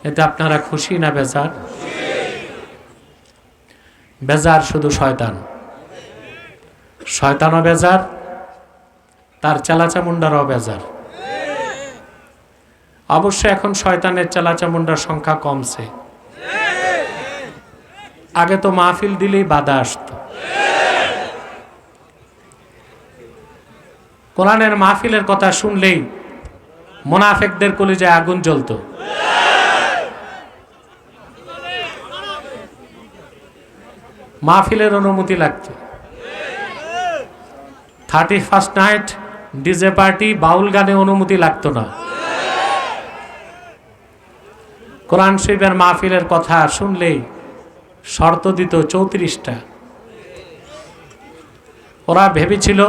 এতে আপনারা খুশি না বেজার? বেজার শুধু শয়তান, শয়তানও বেজার, তার চেলাচামুন্ডারও বেজার। অবশ্য এখন শয়তানের চেলাচামুন্ডার সংখ্যা কমছে। আগে তো মাহফিল দিলেই বাধা আসতো। কোরআনের মাহফিলের কথা শুনলেই মুনাফিকদের কলিজায় আগুন জ্বলতো। মাহফিলের অনুমতি লাগতো। 31st নাইট ডিজে পার্টি বাউল গানে অনুমতি লাগতো না। কোরআন শরীফের মাহফিলের কথা শুনলেই শর্ত দিত 34টা। ওরা ভেবেছিল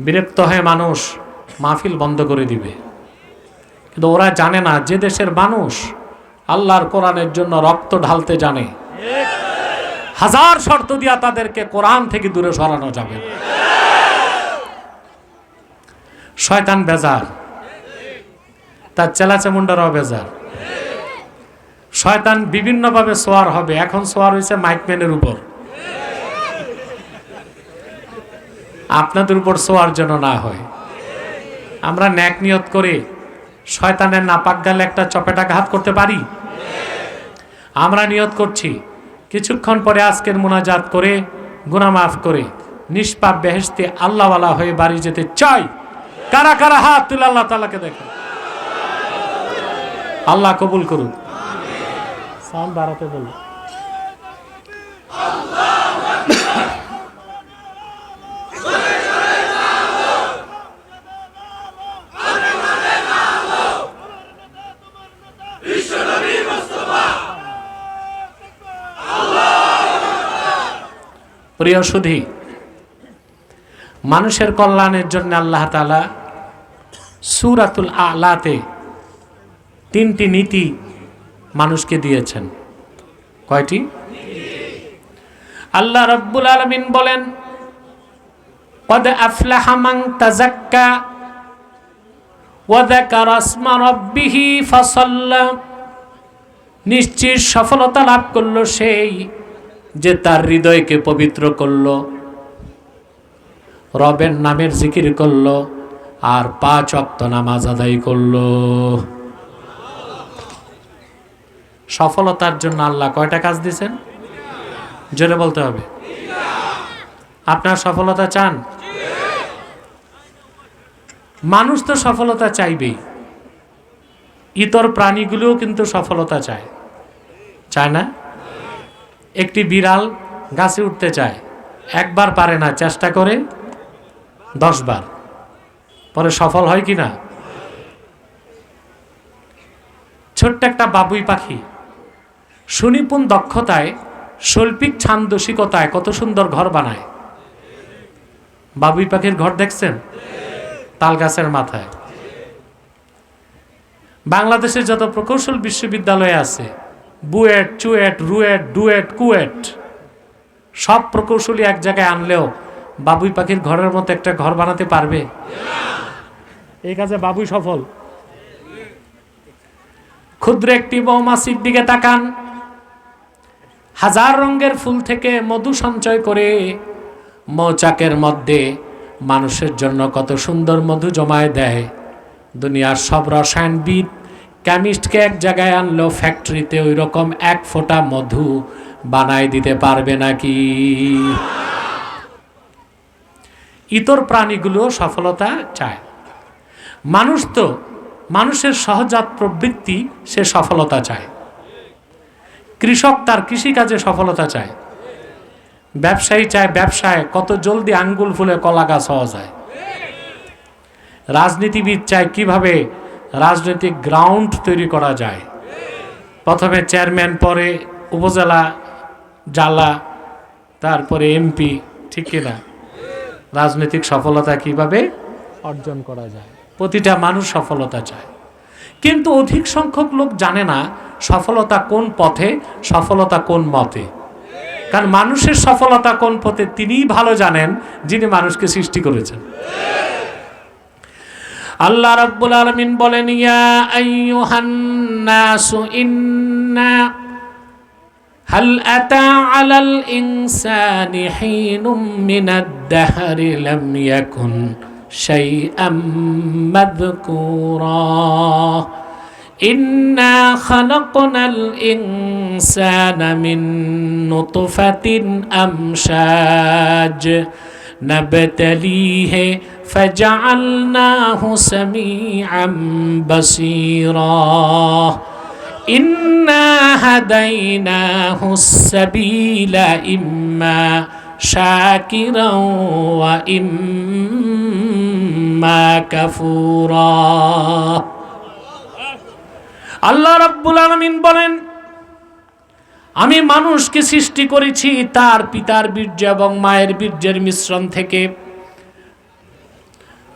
বিরক্ত হয়ে মানুষ মাহফিল বন্ধ করে দিবে, কিন্তু ওরা জানে না যে দেশের মানুষ আল্লাহর কোরআনের জন্য রক্ত ঢালতে জানে, হাজার শর্ত দিয়া তাদেরকে কোরআন থেকে দূরে সরানো যাবে। শয়তান বেজার, তার চেলাচামুন্ডারাও বেজার। শয়তান বিভিন্নভাবে সোয়ার হবে। এখন সোয়ার হয়েছে মাইকম্যানের উপর। আপনাদের উপর সোয়ার যেন না হয়। আমরা ন্যাক নিয়ত করে শয়তানের নাপাক গালে একটা চপেটাঘাত করতে পারি। আমরা নিয়ত করছি কিছুক্ষণ পরে আজকের মুনাজাত করে গুনাহ মাফ করে নিষ্পাপ বেহেশতে আল্লাহওয়ালা হয়ে বাড়ি যেতে চাই। কারা কারা হাত তুলে আল্লাহ তাআলাকে দেখো। আল্লাহ কবুল করুন। সাউন্ড বাড়াতে বলুন। প্রিয় সুধী, মানুষের কল্যাণের জন্য আল্লাহ তাআলা সূরাতুল আ'লাতে 3টি নীতি মানুষকে দিয়েছেন। কয়টি? আল্লাহ রাব্বুল আলামিন বলেন, ক্বাদ আফলাহা মান তাযাক্কা ওয়া যাকারা ইসমা রাব্বিহি ফাসাল্লা। নিশ্চিত সফলতা লাভ করলো সেই যে তার হৃদয়কে পবিত্র করলো, রবের নামের জিকির করলো, আর 5 ওয়াক্ত নামাজ আদায় করলো। সফলতার জন্য আল্লাহ কয়টা কাজ দিয়েছেন? জোরে বলতে হবে। আপনার সফলতা চান? মানুষ তো সফলতা চাইবেই, ইতর প্রাণীগুলোও কিন্তু সফলতা চায়, চায় না? একটি বিড়াল গাছে উঠতে চায়, একবার পারে না, চেষ্টা করে 10 বার, পরে সফল হয় কি না? ছোট্ট একটা বাবুই পাখি সুনিপুণ দক্ষতায়, শৈল্পিক ছান্দসিকতায় কত সুন্দর ঘর বানায়। বাবুই পাখির ঘর দেখছেন? তাল গাছের মাথায়। বাংলাদেশের যত প্রকৌশল বিশ্ববিদ্যালয় আছে, বুয়েট, চুয়েট, রুয়েট, ডুয়েট, কুয়েট, সব প্রকৌশলী এক জায়গায় আনলেও বাবুই পাখির ঘরের মতো একটা ঘর বানাতে পারবে? এই কাজে বাবুই সফল। ক্ষুদ্র একটি মৌমাছির দিকে তাকান, হাজার রঙের ফুল থেকে মধু সঞ্চয় করে মৌচাকের মধ্যে মানুষের জন্য কত সুন্দর মধু জমায় দেয়। দুনিয়ার সব রসায়নবিদ, কেমিস্টকে এক জায়গায় আনলো ফ্যাক্টরিতে, ওই রকম 1 ফোঁটা মধু বানায় দিতে পারবে নাকি? ইতর প্রাণীগুলো সফলতা চায়। মানুষ তো, মানুষের সহজাত প্রবৃত্তি, সে সফলতা চায়। কৃষক তার কৃষিকাজে সফলতা চায়। ব্যবসায়ী চায় ব্যবসায় কত জলদি আঙ্গুল ফুলে কলা গাছ হওয়া যায়। রাজনীতিবিদ চায় কিভাবে রাজনৈতিক গ্রাউন্ড তৈরি করা যায়। প্রথমে চেয়ারম্যান, পরে উপজেলা, জালা, তারপরে এমপি, ঠিক কিনা? রাজনৈতিক সফলতা কিভাবে অর্জন করা যায়। প্রতিটা মানুষ সফলতা চায়, কিন্তু অধিক সংখ্যক লোক জানে না সফলতা কোন পথে, সফলতা কোন মতে। কারণ মানুষের সফলতা কোন পথে তিনিই ভালো জানেন, যিনি মানুষকে সৃষ্টি করেছেন। আল্লাহ রাব্বুল আলামিন বলেন, ইয়া আইয়ুহান নাসু ইন্না হাল আতা আলাল ইনসানি হিনুম মিনাদ দাহরি লাম ইয়াকুন শাইআম মাযকুরা ইন্না খালাকনাল ইনসানা মিন নুতফাতিন আমশাজ نبتليه فجعلناه سميعا بصيرا إنا هديناه السبيل إما شاكرا وإما كفورا আল্লাহ রাব্বুল আলামিন বলেন, আমি মানুষকে সৃষ্টি করেছি তার পিতার বীর্য এবং মায়ের বীর্যের মিশ্রণ থেকে।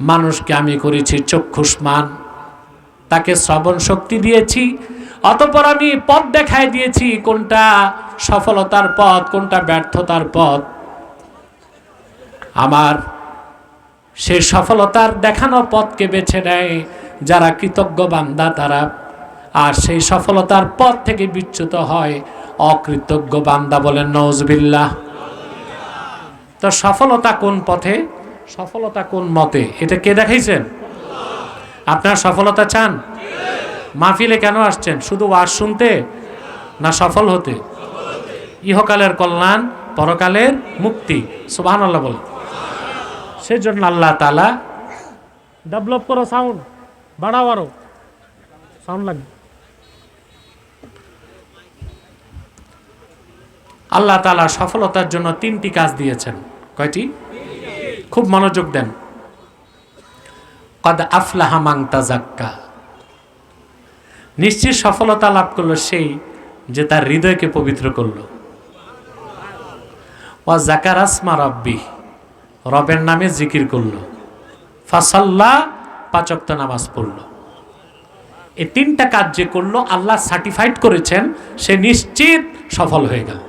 মানুষকে আমি করেছি চক্ষুষ্মান, তাকে শ্রবণ শক্তি দিয়েছি, অতঃপর আমি পথ দেখায় দিয়েছি কোনটা সফলতার পথ কোনটা ব্যর্থতার পথ। আমার সেই সফলতার দেখানো পথকে বেছে নেয় যারা কৃতজ্ঞ বান্দা তারা, আর সেই সফলতার পথ থেকে বিচ্যুত হয় অকৃতজ্ঞ বান্দা। বলেন নাউজুবিল্লাহ। তো সফলতা কোন পথে, সফলতা কোন মতে, এটা কে দেখাইছেন? আপনারা সফলতা চান? মাহফিলে কেন আসছেন? শুধু ওয়াজ শুনতে না সফল হতে? ইহকালের কল্যাণ পরকালের মুক্তি। সুবহানাল্লাহ বল। সেজন্য আল্লাহ তাআলা ডেভেলপ করো, সাউন্ড বাড়াও, আরো সাউন্ড লাগবে। আল্লাহ তাআলা সফলতার জন্য 3টি কাজ দিয়েছেন। কয়টি? খুব মনোযোগ দেন। কদ আফলাহা মান তাযাক্কা, নিশ্চিত সফলতা লাভ করলো সেই যে তার হৃদয়কে পবিত্র করলো। ওয়া যাকারা ইসমা রাব্বি, রবের নামে জিকির করলো। ফাসাল্লা, 5 ওয়াক্ত নামাজ পড়লো। এই 3টা কাজ যে করলো আল্লাহ সার্টিফাইড করেছেন, সে নিশ্চিত সফল হয়ে গেল।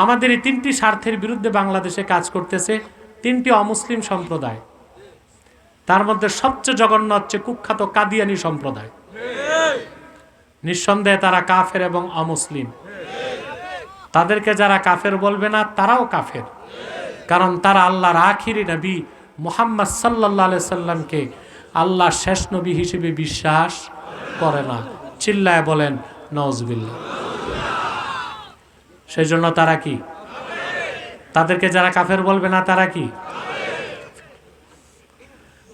আমাদের এই 3টি স্বার্থের বিরুদ্ধে বাংলাদেশে কাজ করতেছে 3টি অমুসলিম সম্প্রদায়। তার মধ্যে সবচেয়ে জঘন্য হচ্ছে কুখ্যাত কাদিয়ানি সম্প্রদায়। নিঃসন্দেহে তারা কাফের এবং অমুসলিম। তাদেরকে যারা কাফের বলবে না তারাও কাফের, কারণ তারা আল্লাহর আখিরি নবী মুহাম্মদ সাল্লাল্লাহু আলাইহি সাল্লামকে আল্লাহর শেষ নবী হিসেবে বিশ্বাস করে না। চিল্লায় বলেন নাউজুবিল্লাহ। সেই জন্য তারা কি? তাদেরকে যারা কাফের বলবে না তারা কি?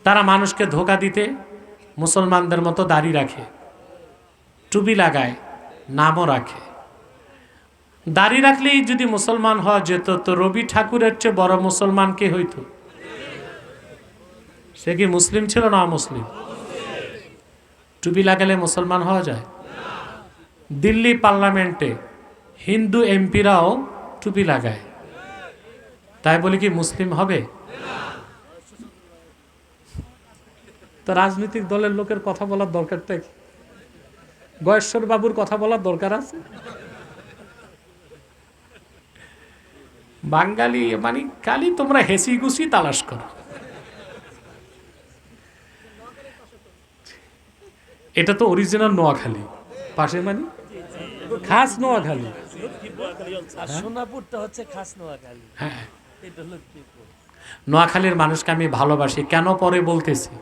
তারা মানুষকে ধোঁকা দিতে মুসলমানদের মতো দাড়ি রাখে, টুপি লাগায়, নামও রাখে। দাড়ি রাখলেই যদি মুসলমান হওয়া যেত তো রবি ঠাকুরের চেয়ে বড় মুসলমান কে হইতো? সে কি মুসলিম ছিল না অমুসলিম? টুপি লাগালে মুসলমান হওয়া যায়? দিল্লি পার্লামেন্টে হিন্দু এমপিরাও টুপি লাগায়, তাই বলে কি মুসলিম হবে? তো রাজনৈতিক দলের লোকের কথা বলার দরকারটা কি? গয়েশ্বর বাবুর কথা বলার দরকার আছে? বাঙালি মানে খালি তোমরা হেসি গুছি তালাশ করো। এটা তো অরিজিনাল নোয়াখালী, পাশে মানে খাস নোয়াখালী। হ্যাঁ, নোয়াখালীর মানুষকে আমি ভালোবাসি। কেন পরে বলতেছি।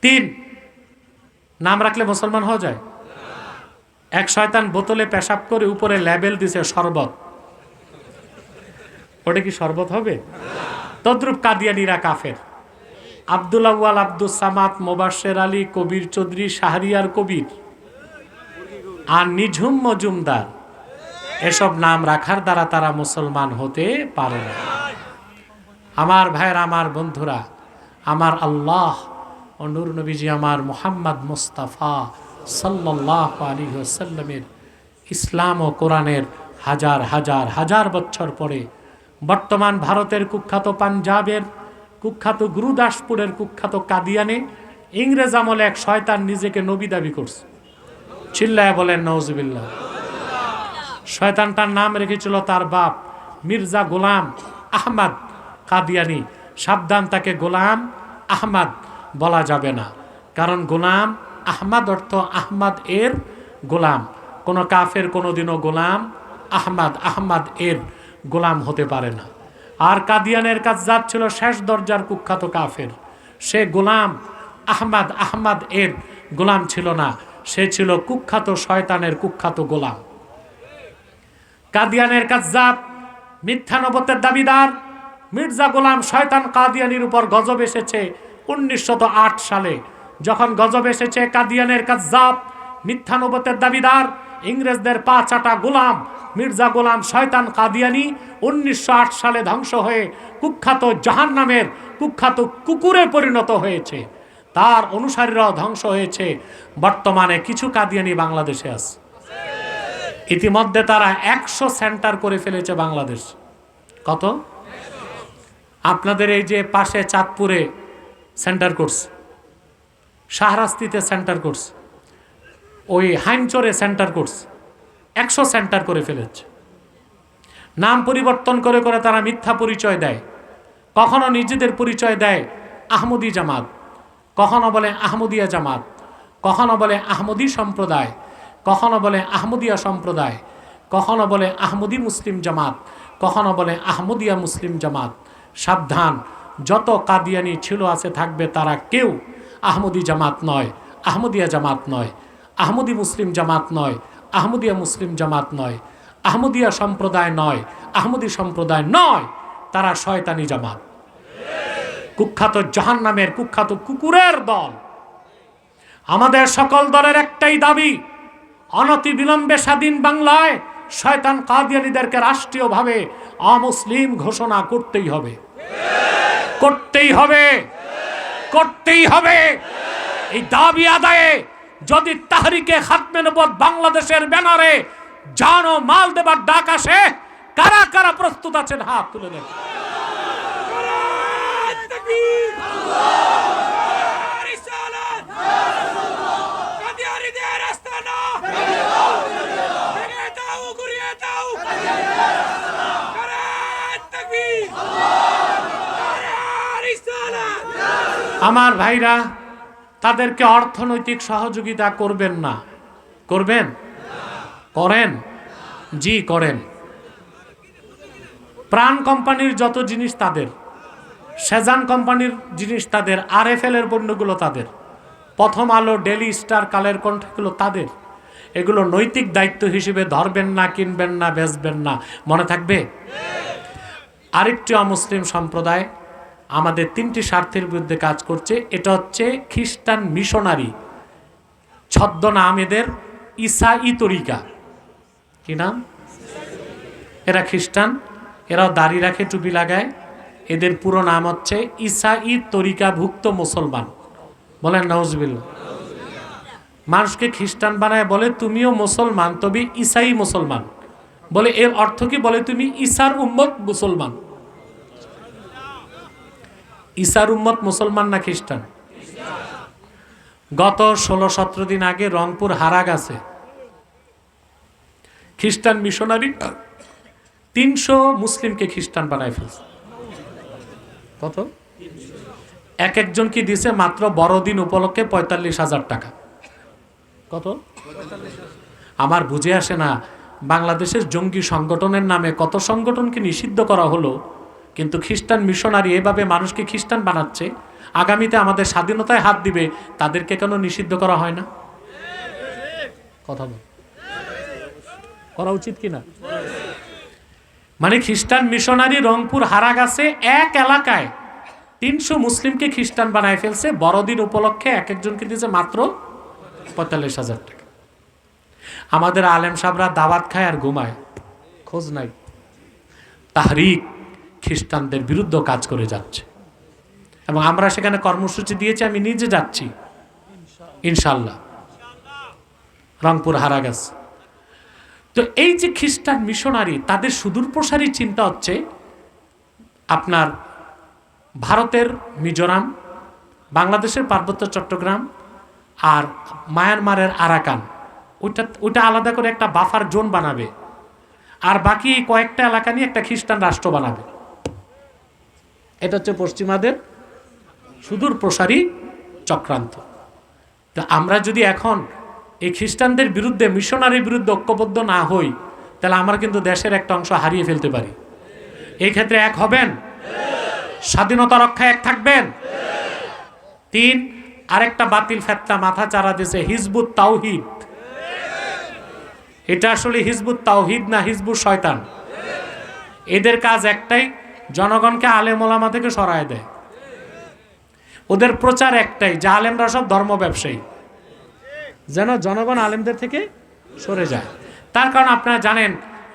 3 নাম রাখলে মুসলমান হওয়া যায়? এক শয়তান বোতলে পেশাব করে উপরে লেবেল দিছে শরবত, ওটা কি শরবত হবে? তদ্রুপ কাদিয়ানীরা কাফের। আব্দুল আউয়াল, আব্দুল সামাদ, মোবাশ্বের আলী, কবির চৌধুরী, শাহরিয়ার কবির আর নিঝুম মজুমদার, এসব নাম রাখার দ্বারা তারা মুসলমান হতে পারে না। আমার ভাইয়ের, আমার বন্ধুরা, আমার আল্লাহ ও নূর নবীজি আমার মুহাম্মদ মুস্তাফা সাল্লাল্লাহু আলাইহি ওয়াসাল্লামের ইসলাম ও কোরআনের হাজার হাজার হাজার বছর পরে বর্তমান ভারতের কুখ্যাত পাঞ্জাবের কুখ্যাত গুরুদাসপুরের কুখ্যাত কাদিয়ানে ইংরেজ আমলে এক শয়তান নিজেকে নবী দাবি করছে। চিল্লায় বলেন নাউজুবিল্লাহ। শয়তানটার নাম রেখেছিল তার বাপ মির্জা গোলাম আহমদ কাদিয়ানি, সাবধান, তাকে গোলাম আহমদ বলা যাবে না, কারণ গোলাম আহমদ অর্থ আহমদ এর গোলাম। কোনো কাফের কোনোদিনও গোলাম আহমদ এর গোলাম হতে পারে না। আর কাদিয়ানের কাযযাব ছিল শেষ দরজার কুখ্যাত কাফের, সে গোলাম আহমদ এর গোলাম ছিল না, সে ছিল কুখ্যাত শয়তানের কুখ্যাত গোলাম। কাদিয়ানের কাযযাব মিথ্যা নবুয়তের দাবিদার মির্জা গোলাম শয়তান কাদিয়ানির উপর গজব এসেছে 1908 সালে। যখন গজব এসেছে, কাদিয়ানের কাযযাব মিথ্যা নবুয়তের দাবিদার ইংরেজদের পা চাটা গোলাম মির্জা গোলাম শয়তান কাদিয়ানি 1908 সালে ধ্বংস হয়ে কুখ্যাত জাহান্নামের কুখ্যাত কুকুরে পরিণত হয়েছে, তার অনুসারীরাও ধ্বংস হয়েছে। বর্তমানে কিছু কাদিয়ানি বাংলাদেশে আছে, ইতিমধ্যে তারা 100 সেন্টার করে ফেলেছে বাংলাদেশ। কত? আপনাদের এই যে পাশে চাঁদপুরে সেন্টার করছে, শাহরাস্তিতে সেন্টার করছে, ওই হাইমচরে সেন্টার করছে, 100 সেন্টার করে ফেলেছে। নাম পরিবর্তন করে করে তারা মিথ্যা পরিচয় দেয়। কখনো নিজেদের পরিচয় দেয় আহমদি জামাত, কখনো বলে আহমদিয়া জামাত, কখনো বলে আহমদি সম্প্রদায়, কখনো বলে আহমদিয়া সম্প্রদায়, কখনো বলে আহমদি মুসলিম জামাত, কখনো বলে আহমদিয়া মুসলিম জামাত। সাবধান, যত কাদিয়ানি ছিল আছে থাকবে, তারা কেউ আহমদি জামাত নয়, আহমদিয়া জামাত নয়, আহমদি মুসলিম জামাত নয়, আহমদিয়া মুসলিম জামাত নয়, আহমদিয়া সম্প্রদায় নয়, আহমদি সম্প্রদায় নয়, তারা শয়তানি জামাত, কুখ্যাত জাহান্নামের কুখ্যাত কুকুরের দল। আমাদের সকল দলের একটাই দাবি, অনতি বিলম্বে স্বাধীন বাংলায় শয়তান কাদিয়ানীদেরকে রাষ্ট্রীয়ভাবে অমুসলিম ঘোষণা করতেই হবে, করতেই হবে, করতেই হবে। এই দাবি আদায়ে যদি তাহরিকে খাতমে নবুয়ত বাংলাদেশের ব্যানারে জান ও মাল দেবার ডাক আসে, কারা কারা প্রস্তুত আছেন হাত তুলে দেন। আমার ভাইরা, তাদেরকে অর্থনৈতিক সহযোগিতা করবেন না, করবেন? করেন? জি করেন। প্রাণ কোম্পানির যত জিনিস তাদের, সেজান কোম্পানির জিনিস তাদের, RFL এর পণ্যগুলো তাদের, প্রথম আলো, ডেলি স্টার, কালের কণ্ঠগুলো তাদের। এগুলো নৈতিক দায়িত্ব হিসেবে ধরবেন না, কিনবেন না, বেচবেন না, মনে থাকবে। আরেকটি অমুসলিম সম্প্রদায় আমাদের 3টি স্বার্থের বিরুদ্ধে কাজ করছে। এটা হচ্ছে খ্রিস্টান মিশনারি, ছদ্মনাম এদের ঈসাই তরিকা। কি নাম? এরা খ্রিস্টান, এরাও দাড়ি রাখে, টুপি লাগায়। এদের পুরো নাম হচ্ছে ঈসাই তরিকাভুক্ত মুসলমান। বলেন নাউজুবিল্লাহ। মানুষকে খ্রিস্টান বানায়, বলে তুমিও মুসলমান, তবে ঈসাই মুসলমান। বলে এর অর্থ কি? বলে তুমি ঈসার উম্মত মুসলমান। ঈসার উম্মত মুসলমান না খ্রিস্টান? গত 16-17 দিন আগে রংপুর হারাগাছে খ্রিস্টান মিশনারি 300 মুসলিমকে খ্রিস্টান বানায় ফেলছে। কত? এক একজনকে দিছে মাত্র বড়দিন উপলক্ষে 45,000 টাকা। কত? আমার বুঝে আসে না, বাংলাদেশের জঙ্গি সংগঠনের নামে কত সংগঠনকে নিষিদ্ধ করা হলো, কিন্তু খ্রিস্টান মিশনারি এভাবে মানুষকে খ্রিস্টান বানাচ্ছে। আগামীতে আমাদের স্বাধীনতায় হাত দিবে, তাদেরকে কেন নিষিদ্ধ করা হয় না? কথা বল, করা উচিত কিনা? মানে খ্রিস্টান মিশনারি রংপুর হারাগাছে এক এলাকায় 300 মুসলিমকে খ্রিস্টান বানায় ফেলছে। বড়দিন উপলক্ষে এক একজনকে দিয়েছে মাত্র 45,000 টাকা। আমাদের আলেম সাহেবরা দাওয়াত খায় আর ঘুমায়, খোঁজ নাই। তাহরিক খ্রিস্টানদের বিরুদ্ধে কাজ করে যাচ্ছে এবং আমরা সেখানে কর্মসূচি দিয়েছি, আমি নিজে যাচ্ছি ইনশাল্লাহ। রংপুর হারাগাছ। তো এই যে খ্রিস্টান মিশনারি, তাদের সুদূর প্রসারী চিন্তা হচ্ছে আপনার ভারতের মিজোরাম, বাংলাদেশের পার্বত্য চট্টগ্রাম আর মায়ানমারের আরাকান, ওইটা আলাদা করে একটা বাফার জোন বানাবে, আর বাকি কয়েকটা এলাকা নিয়ে একটা খ্রিস্টান রাষ্ট্র বানাবে। এটা হচ্ছে পশ্চিমাদের সুদূর প্রসারী চক্রান্ত। তো আমরা যদি এখন এই খ্রিস্টানদের বিরুদ্ধে, মিশনারির বিরুদ্ধে ঐক্যবদ্ধ না হই, তাহলে আমরা কিন্তু দেশের একটা অংশ হারিয়ে ফেলতে পারি। এই ক্ষেত্রে এক হবেন, স্বাধীনতা রক্ষায় এক থাকবেন। 3, আরেকটা বাতিল ফেতনা মাথা চারা দিয়েছে, হিজবুত তাওহীদ। এটা আসলে হিজবুত তাওহীদ না, হিজবুত শয়তান। এদের কাজ একটাই, জনগণকে আলেম ওলামা থেকে সরায় দেয়। ওদের প্রচার একটাই, যে আলেমরা সব ধর্ম ব্যবসায়ী, যেন জনগণ আলেমদের থেকে সরে যায়। তার কারণ আপনারা জানেন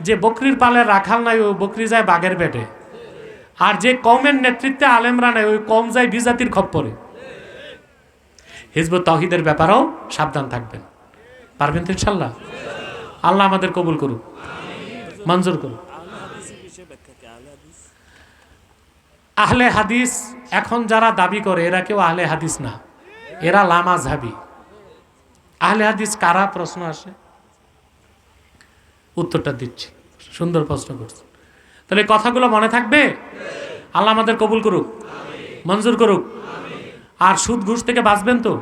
যে বকরির পালের রাখাল নাই, ওই বকরি যায় বাঘের পেটে। আর যে কওমের নেতৃত্বে আলেমরা নাই, ওই কওম যায় বিজাতির খপ্পরে। হিজবুত তাওহীদের ব্যাপারেও সাবধান থাকবেন। পারবেন তো ইনশাল্লাহ? আল্লাহ আমাদের কবুল করুক, মঞ্জুর করুক। আহলে হাদিস এখন যারা দাবি করে, এরা কেউ আহলে হাদিস না, এরা লামাযহাবী। আহলে হাদিস কারা? প্রশ্ন আসে, উত্তরটা দিচ্ছি। সুন্দর প্রশ্ন করছে। তাহলে কথাগুলো মনে থাকবে। আল্লাহ আমাদের কবুল করুক, মঞ্জুর করুক। আর সুদ ঘুষ থেকে বাঁচবেন তো?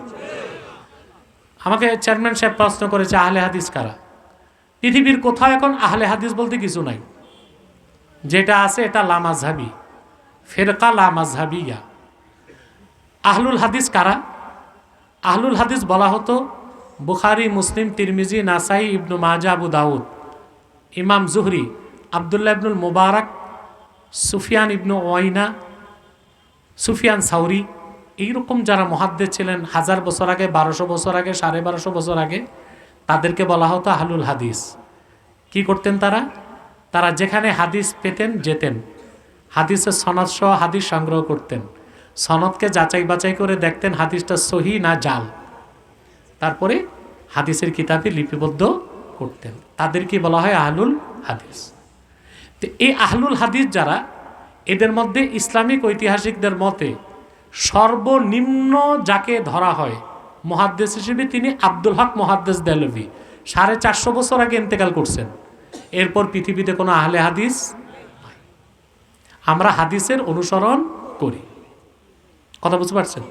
আমাকে চেয়ারম্যান সাহেব প্রশ্ন করেছে, আহলে হাদিস কারা? পৃথিবীর কোথাও এখন আহলে হাদিস বলতে কিছু নাই। যেটা আছে এটা লামাযহাবী, ফেরকা লামাযহাবিয়া। আহলুল হাদিস কারা? আহলুল হাদিস বলা হতো বুখারী, মুসলিম, তিরমিজি, নাসাই, ইবনু মাজাহ, আবু দাউদ, ইমাম জুহরি, আবদুল্লাহ ইবনুল মুবারক, সুফিয়ান ইবনু ওয়াইনা, সুফিয়ান সাউরি, এইরকম যারা মুহাদ্দিস ছিলেন 1000 বছর আগে, 1200 বছর আগে, 1250 বছর আগে, তাদেরকে বলা হতো আহলুল হাদিস। কি করতেন তারা? তারা যেখানে হাদিস পেতেন যেতেন, হাদিসের সনদ সহ হাদিস সংগ্রহ করতেন, সনদকে যাচাই বাছাই করে দেখতেন হাদিসটা সহি না জাল, তারপরে হাদিসের কিতাবে লিপিবদ্ধ করতেন। তাদেরকে বলা হয় আহলুল হাদিস। তো এই আহলুল হাদিস যারা, এদের মধ্যে ইসলামিক ঐতিহাসিকদের মতে সর্বনিম্ন যাকে ধরা হয় মুহাদ্দিস হিসেবে, তিনি আব্দুল হক মুহাদ্দিস দেহলভী। 450 বছর আগে ইন্তেকাল করছেন। এরপর পৃথিবীতে কোনো আহলে হাদিস, আমরা হাদিসের অনুসরণ করি। কথা বুঝতে পারছেন?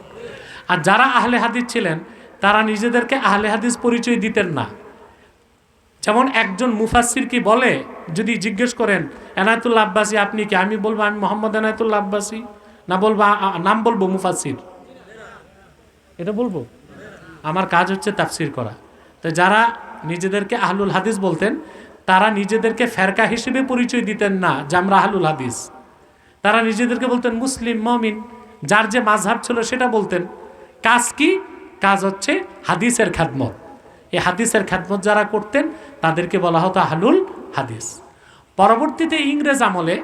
আর যারা আহলে হাদিস ছিলেন, তারা নিজেদেরকে আহলে হাদিস পরিচয় দিতেন না। যেমন একজন মুফাসসির কি বলে, যদি জিজ্ঞেস করেন এনায়েতুল্লাহ আব্বাসী আপনি কি, আমি বলবো আমি মোহাম্মদ এনায়েতুল্লাহ আব্বাসী, না বলবো নাম বলবো মুফাসসির? এটা বলবো? আমার কাজ হচ্ছে তাফসির করা। তো যারা নিজেদেরকে আহলুল হাদিস বলতেন, তারা নিজেদেরকে ফেরকা হিসেবে পরিচয় দিতেন না যে আমরা আহলুল হাদিস। তারা নিজেদেরকে বলতেন মুসলিম, মুমিন, যার যে মাযহাব ছিল সেটা বলতেন। কাজ কি? কাজ হচ্ছে হাদিসের খেদমত। এই হাদিসের খেদমত যারা করতেন তাদেরকে বলা হতো আহলুল হাদিস। পরবর্তীতে ইংরেজ আমলে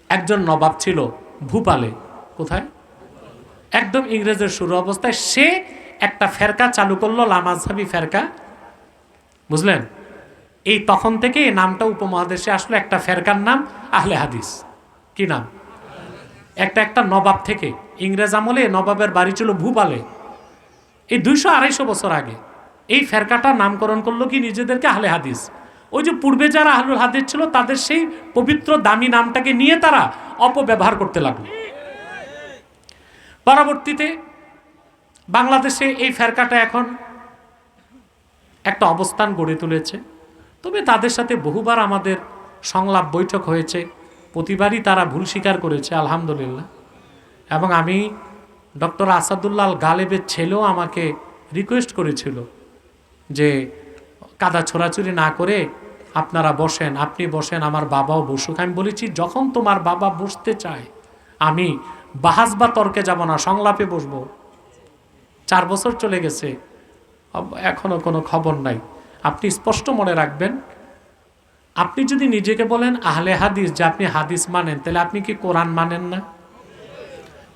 একজন নবাব ছিল ভূপালে। কোথায়? একদম ইংরেজের শুরু অবস্থায় সে একটা ফেরকা চালু করলো, লামাযহাবী ফেরকা। বুঝলেন? এই তখন থেকে এই নামটা উপমহাদেশে আসলো, একটা ফেরকার নাম আহলে হাদিস। কি নাম? একটা নবাব থেকে। ইংরেজ আমলে নবাবের বাড়ি ছিল ভূপালে, এই 200-250 বছর আগে। এই ফেরকাটা নামকরণ করলো কি নিজেদেরকে আহলে হাদিস। ওই যে পূর্বে যারা আহলুল হাদিস ছিল, তাদের সেই পবিত্র দামি নামটাকে নিয়ে তারা অপব্যবহার করতে লাগলো। পরবর্তীতে বাংলাদেশে এই ফেরকাটা এখন একটা অবস্থান গড়ে তুলেছে। তবে তাদের সাথে বহুবার আমাদের সংলাপ বৈঠক হয়েছে, প্রতিবারই তারা ভুল স্বীকার করেছে, আলহামদুলিল্লাহ। এবং আমি ডক্টর আসাদুল্লাহ আল গালেবের ছেলেও আমাকে রিকোয়েস্ট করেছিল যে কাদা ছোড়াছুরি না করে আপনারা বসেন, আপনি বসেন, আমার বাবাও বসুক। আমি বলেছি যখন তোমার বাবা বসতে চায়, আমি বাহাস বা তর্কে যাব না, সংলাপে বসবো। 4 বছর চলে গেছে, এখনো কোনো খবর নাই। আপনি স্পষ্ট মনে রাখবেন, আপনি যদি নিজেকে বলেন আহলে হাদিস, যে আপনি হাদিস মানেন, তাহলে আপনি কি কোরআন মানেন না?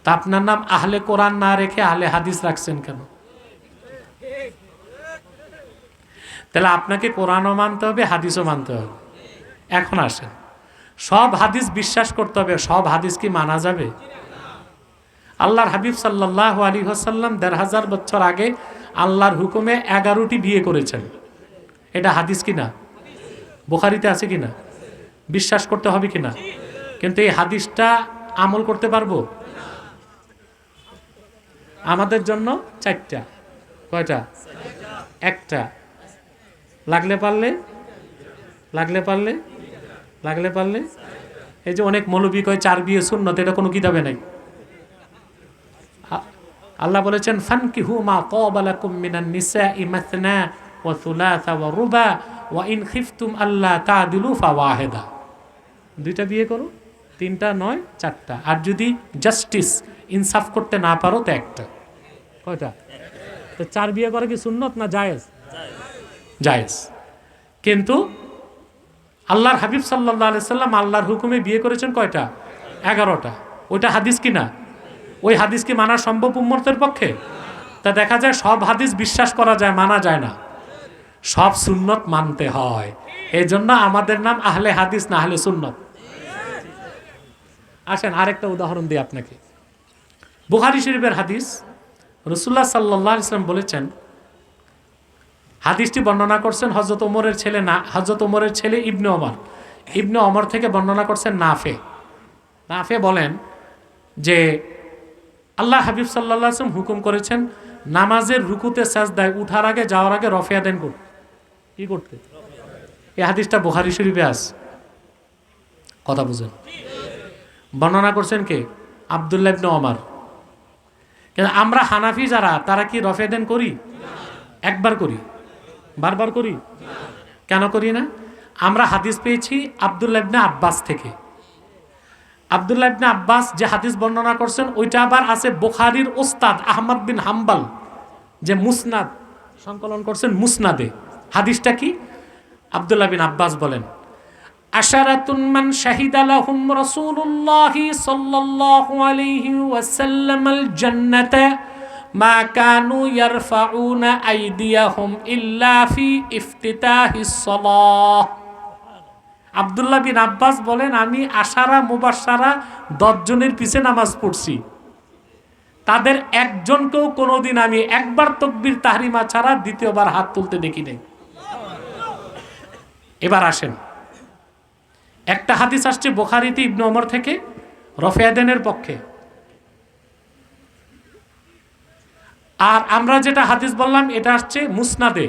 তা আপনার নাম আহলে কোরআন না রেখে আহলে হাদিস রাখছেন কেন? তাহলে আপনাকে কোরআনও মানতে হবে, হাদিসও মানতে হবে। এখন আসেন, সব হাদিস বিশ্বাস করতে হবে, সব হাদিস কি মানা যাবে? আল্লাহর হাবিব সাল্লাল্লাহু আলাইহি ওয়াসাল্লাম 1500 বছর আগে আল্লাহর হুকুমে 11টি বিয়ে করেছেন। এটা হাদিস কিনা? বুখারীতে আছে কিনা? বিশ্বাস করতে হবে কিনা? কিন্তু এই হাদিসটা আমল করতে পারবো? আমাদের জন্য 4টা। কয়টা? একটা। লাগলে পারলে এই যে অনেক মৌলবী কয় 4 বিয়ে সুন্নত, এটা কোনো কিতাবে নাই। আল্লাহ বলেছেন ফানকিহু মা তাবা লাকুম মিনান নিসাই মাসনা ওয়া থুলাসা ওয়া রুবা ওয়া ইন খিফতুম আল্লা তা'দিলু ফাওয়াহিদা। 2টা বিয়ে করো, 3টা নয় 4টা। আর যদি জাস্টিস ইনসাফ করতে না পারো তো একটা। কয়টা? তো 4 বিয়ে করা কি সুন্নত না জায়েজ? জায়েজ। কিন্তু আল্লাহর হাবিব সাল্লাল্লাহু আলাইহি সাল্লাম আল্লাহর হুকুমে বিয়ে করেছেন কয়টা? 11টা। ওইটা হাদিস কিনা? ওই হাদিস কি মানা সম্ভব উম্মতের পক্ষে? তা দেখা যায় সব হাদিস বিশ্বাস করা যায়, মানা যায় না। সব সুন্নত মানতে হয়। এই জন্য আমাদের নাম আহলে হাদিস না আহলে সুন্নত। আসেন আরেকটা উদাহরণ দিই আপনাকে। বুখারী শরীফের হাদিস, রাসূলুল্লাহ সাল্লাল্লাহু আলাইহি ওয়াসাল্লাম বলেছেন, হাদিসটি বর্ণনা করছেন হযরত ওমরের ছেলে না, হযরত ওমরের ছেলে ইবনে ওমর। ইবনে ওমর থেকে বর্ণনা করছেন নাফে বলেন যে আল্লাহ হাবিব সাল্লাল্লাহু আলাইহি ওয়াসাল্লাম হুকুম করেছেন নামাজের রুকুতে সাজদায় উঠার আগে যাওয়ার আগে রফিয়া দেন করতে। কি করতে? এই হাদিসটা বুখারী শরীফে আছে। কথা বুঝেন? বর্ণনা করছেন কে? আব্দুল্লাহ ইবনে ওমর। কিন্তু আমরা হানাফি যারা, তারা কি রফিয়া দেন করি? একবার করি, বারবার করি? কেন করি না? আমরা হাদিস পেয়েছি আব্দুল্লাহ ইবনে আব্বাস থেকে। আব্দুল্লাহ ইবনে আব্বাস যে হাদিস বর্ণনা করছেন ওইটা আবার আছে বুখারীর ওস্তাদ আহমদ বিন হাম্বল যে মুসনাদ সংকলন করছেন, মুসনাদে। হাদিসটা কি? আব্দুল্লাহ বিন আব্বাস বলেন, আশারাতুন মান শাহিদা লাহুম রাসূলুল্লাহ সাল্লাল্লাহু আলাইহি ওয়াসাল্লাম আল জান্নাতা মা কানু ইয়ারফাউনা আইদিয়াহুম ইল্লা ফি ইফতিতাহিস সালাহ। আব্দুল্লাহ বিন আব্বাস বলেন, আমি আশারা মুবাশশারা 10 জনের পিছে নামাজ পড়ছি, তাদের একজনকেও কোনোদিন আমি একবার তাকবীর তাহরিমা ছাড়া দ্বিতীয়বার হাত তুলতে দেখি নাই। এবার আসেন, একটা হাদিস আসছে বুখারীতে ইবনে ওমর থেকে রফিয়া দেনের পক্ষে। আর আমরা যেটা হাদিস বললাম এটা আসছে মুসনাদে,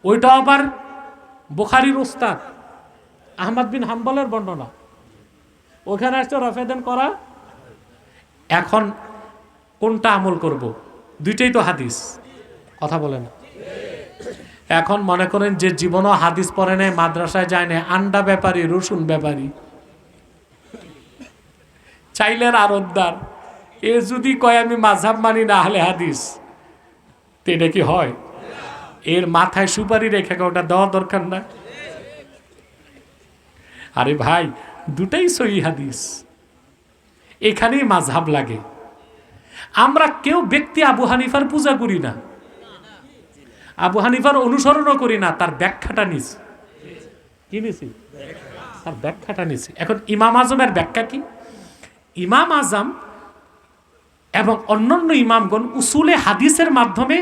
ওইটা আবার বুখারীর উস্তাদ আহমদ বিন হাম্বলের বর্ণনা, ওখানে আসছে রফিয়া দেন করা। এখন কোনটা আমল করব? দুইটাই তো হাদিস। কথা বলে না। এখন মনে করেন যে জীবনও হাদিস পড়ে নেয়, মাদ্রাসায় যায় না, আন্ডা ব্যাপারী, রসুন ব্যাপারী, চাইলের আড়তদার, এ যদি কয় আমি মাযহাব মানি না আহলে হাদিস, তো এটা কি হয়? এর মাথায় সুপারি রেখে ওটা দেওয়া দরকার না? আরে ভাই, দুটাই সহিহ হাদিস, এখানেই মাযহাব লাগে। আমরা কেউ ব্যক্তি আবু হানিফার পূজা করি না, আবু হানিফার অনুসরণও করি না, তার ব্যাখ্যাটা নিছি। কি নিছি? তার ব্যাখ্যাটা নিছি। এখন ইমাম আজমের ব্যাখ্যা কি? ইমাম আজম এবং অন্যান্য ইমামগণ উসুলে হাদিসের মাধ্যমে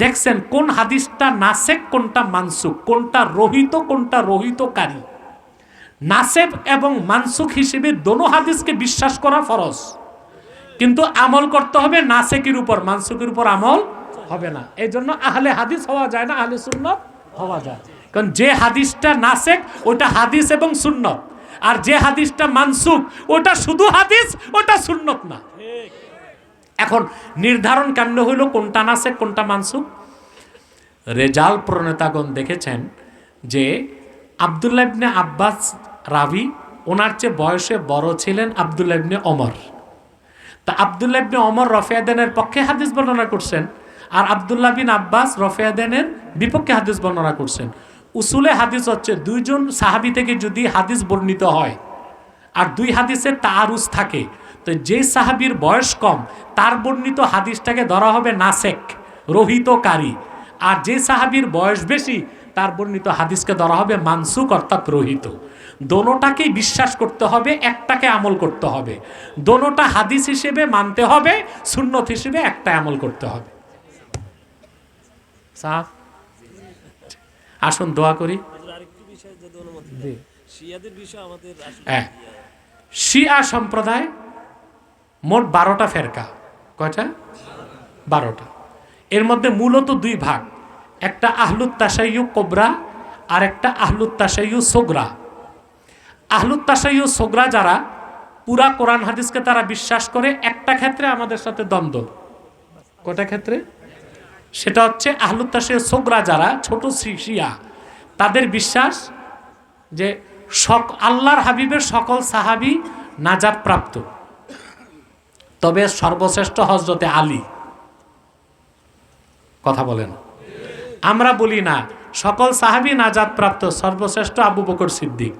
দেখছেন কোন হাদিসটা নাসেখ, কোনটা মানসুখ, কোনটা রহিত, কোনটা রহিতকারী। নাসেখ এবং মানসুখ হিসেবে দোনো হাদিসকে বিশ্বাস করা ফরজ, কিন্তু আমল করতে হবে নাসেখের উপর, মানসুখের উপর আমল হবে না। এই জন্য আহলে হাদিস হওয়া যায় না, আহলে সুন্নাত হওয়া যায়। কারণ যে হাদিসটা নাসেখ ওটা হাদিস এবং সুন্নত, আর যে হাদিসটা মানসুখ ওটা শুধু হাদিস, ওটা সুন্নত না। এখন নির্ধারণ কেমনে হইল কোনটা নাসেখ কোনটা মানসুখ? রেজাল প্রণেতাগণ দেখেছেন যে আব্দুল্লাহ ইবনে আব্বাস রাবি, ওনার চেয়ে বয়সে বড় ছিলেন আব্দুল্লাহ ইবনে ওমর। তা আব্দুল্লাহ ইবনে ওমর রফিয়া দেনের পক্ষে হাদিস বর্ণনা করছেন, আর আব্দুল্লাহ বিন আব্বাস রফিয়া দেনের বিপক্ষে হাদিস বর্ণনা করছেন। উসুলে হাদিস হচ্ছে দুইজন সাহাবী থেকে যদি হাদিস বর্ণিত হয় আর দুই হাদিসের তাআরুজ থাকে, তো যে সাহাবীর বয়স কম তার বর্ণিত হাদিসটাকে ধরা হবে নাসেখ, রহিতকারী, আর যে সাহাবীর বয়স বেশি তার বর্ণিত হাদিসকে ধরা হবে মানসুখ, অর্থাৎ রহিত। দোনোটাকেই বিশ্বাস করতে হবে, একটাকে আমল করতে হবে। দোনোটা হাদিস হিসেবে মানতে হবে, সুন্নত হিসেবে একটা আমল করতে হবে। সাফ? আসুন দোয়া করি। শিয়া সম্প্রদায় মোট 12টা ফেরকা। কয়টা? 12টা। এর মধ্যে মূলত দুই ভাগ, একটা আহলুত তাশাইয়্যু কোবরা আর একটা আহলুত তাশাইয়্যু সোগরা। আহলুত তাশাইয়্যু সোগরা যারা পুরা কোরআন হাদিসকে তারা বিশ্বাস করে, একটা ক্ষেত্রে আমাদের সাথে দ্বন্দ্ব। কয়টা ক্ষেত্রে? সেটা হচ্ছে আহলুত তাশাইয়্যু সোগরা যারা ছোট শিয়া, তাদের বিশ্বাস যে আল্লাহর হাবিবের সকল সাহাবী নাজাত প্রাপ্ত, তবে সর্বশ্রেষ্ঠ হযরতে আলী। কথা বলেন। আমরা বলি না সকল সাহাবী নাজাত প্রাপ্ত, সর্বশ্রেষ্ঠ আবু বকর সিদ্দিক।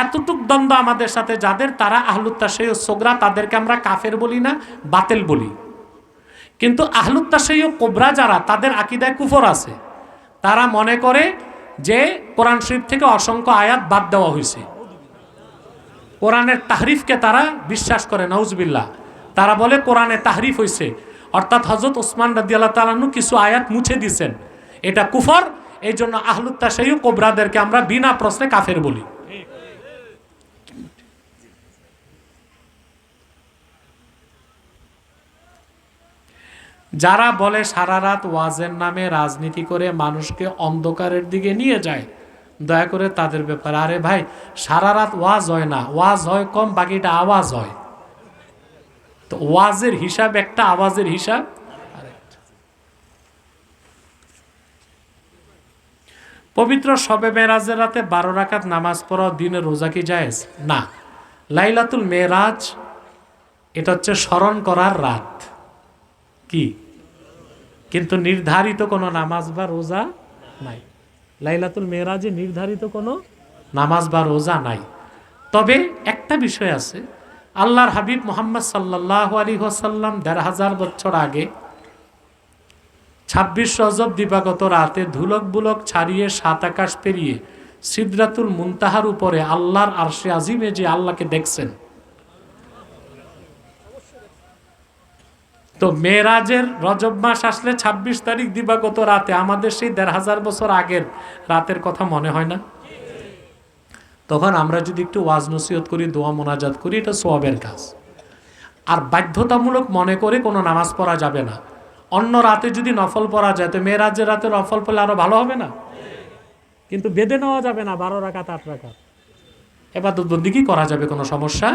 এতটুক দ্বন্দ্ব আমাদের সাথে যাদের, তারা আহলুত তাশাইয়্যু সোগরা, তাদেরকে আমরা কাফের বলি না, বাতিল বলি। কিন্তু আহলুত তাশাইয়্যু কোবরা যারা, তাদের আকীদায় কুফর আছে। তারা মনে করে যে কোরআন শরীফ থেকে অসংখ্য আয়াত বাদ দেওয়া হয়েছে, কোরআনের তাহরিফকে তারা বিশ্বাস করে। নাউজুবিল্লাহ। তারা বলে কোরআনে তাহরিফ হয়েছে, অর্থাৎ হযরত ওসমান রাদিয়াল্লাহু তাআলা আনহু কিছু আয়াত মুছে দিয়েছেন, এটা কুফর। এই জন্য আহলুত তাশাইয়্যু কোবরাদেরকে আমরা বিনা প্রশ্নে কাফের বলি। যারা বলে সারা রাত ওয়াজের নামে রাজনীতি করে মানুষকে অন্ধকারের দিকে নিয়ে যায়, দয়া করে তাদের ব্যাপারে, আরে ভাই সারা রাত ওয়াজ হয় না, ওয়াজ হয় কম, বাকিটা আওয়াজ হয়। তো ওয়াজের হিসাব একটা, আওয়াজের হিসাব আরেকটা। পবিত্র শবে মেরাজের রাতে 12 রাকাত নামাজ পড়া, দিনে রোজা কি জায়েজ? না। লাইলাতুল মেরাজ এটা হচ্ছে স্মরণ করার রাত, কি? কিন্তু নির্ধারিত কোনো নামাজ বা রোজা নাই। লাইলাতুল মেরাজে নির্ধারিত কোনো নামাজ বা রোজা নাই। তবে একটা বিষয় আছে, আল্লাহর হাবিব মুহাম্মদ সাল্লাল্লাহু আলাইহি ওয়াসাল্লাম ১৫০০ বছর আগে ২৬ রজব দিবাগত রাতে ধুলক বুলক ছাড়িয়ে ৭ আকাশ পেরিয়ে সিদরাতুল মুনতাহার উপরে আল্লাহর আরশে আজিমে যে আল্লাহকে দেখছেন। তো মেরাজের রজব মাস আসলে ২৬ তারিখ দিবাগত রাতে আমাদের সেই ১৫০০ বছর আগের রাতের কথা মনে হয় না? তখন আমরা যদি একটু ওয়াজ নসিহত করি, দোয়া মোনাজাত করি, এটা সওয়াবের কাজ। আর বাধ্যতামূলক মনে করে কোনো নামাজ পড়া যাবে না। অন্য রাতে যদি নফল পড়া যায়, তো মেরাজের রাতে নফল পড়লে আরো ভালো হবে না? কিন্তু বেঁধে নেওয়া যাবে না 12 রাকাত 8 রাকাত। এবাদত বন্দেগী করা যাবে, কোনো সমস্যা